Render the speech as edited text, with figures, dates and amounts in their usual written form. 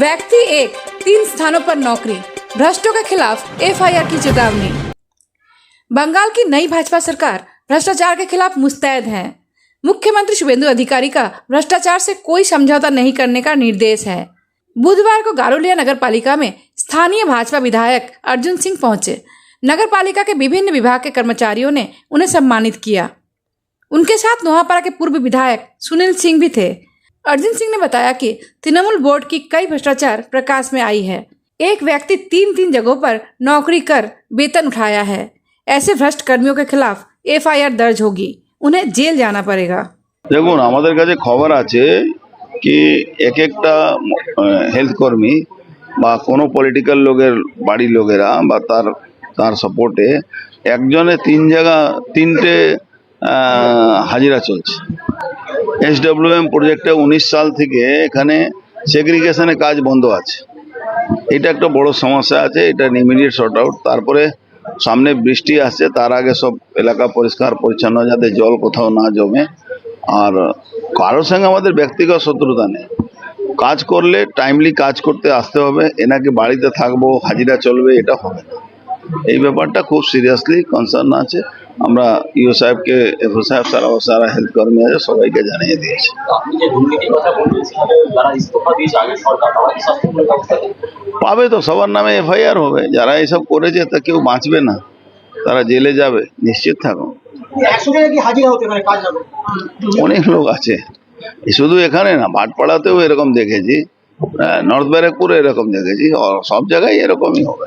व्यक्ति एक, 3 स्थानों पर नौकरी, भ्रष्टों के खिलाफ एफआईआर की चेतावनी। बंगाल की नई भाजपा सरकार भ्रष्टाचार के खिलाफ मुस्तैद है। मुख्यमंत्री शुभेंदु अधिकारी का भ्रष्टाचार से कोई समझौता नहीं करने का निर्देश है। बुधवार को गारोलिया नगर पालिका में स्थानीय भाजपा विधायक अर्जुन सिंह पहुंचे। नगर पालिका के विभिन्न विभाग के कर्मचारियों ने उन्हें सम्मानित किया। उनके साथ नोहापाड़ा के पूर्व विधायक सुनील सिंह भी थे। अर्जुन सिंह ने बताया कि तृणमूल बोर्ड की कई भ्रष्टाचार प्रकाश में आई है। एक व्यक्ति 3 जगहों पर नौकरी कर वेतन उठाया है। ऐसे भ्रष्ट कर्मियों के खिलाफ एफआईआर दर्ज होगी, उन्हें जेल जाना पड़ेगा। দেখুন আমাদের কাছে খবর আছে কি এক একটা হেলথ কর্মী বা কোনো পলিটিক্যাল লোকের বাড়ির লোকেরা বা তার সাপোর্টে একজনে 3টে হাজিরা চলছে। এসডব্লিউএম প্রজেক্টে 19 সাল থেকে এখানে সেগ্রিগেশনের কাজ বন্ধ আছে। এটা একটা বড় সমস্যা আছে, এটা ইমিডিয়েট সর্ট আউট। তারপরে সামনে বৃষ্টি আসছে, তার আগে সব এলাকা পরিষ্কার পরিচ্ছন্ন যাতে জল কোথাও না জমে। আর কারোর সঙ্গে আমাদের ব্যক্তিগত শত্রুতা নেই। কাজ করলে টাইমলি কাজ করতে আসতে হবে, এনাকে বাড়িতে থাকবো হাজিরা চলবে এটা হবে না। এই ব্যাপারটা খুব সিরিয়াসলি কনসার্ন আছে। আমরা ইও সাহেবকে, এফও সাহেব, সারা হেলথ কর্মী আছে সবাইকে জানিয়ে দিয়েছি। পাবে তো, সবার নামে এফআইআর হবে। যারা এসব করেছে তা কেউ বাঁচবে না, তারা জেলে যাবে, নিশ্চিত থাকুন। অনেক লোক আছে, শুধু এখানে না, ভাটপাড়াতেও এরকম দেখেছি, নর্থ ব্যারাকপুরে এরকম দেখেছি, সব জায়গায় এরকমই হবে।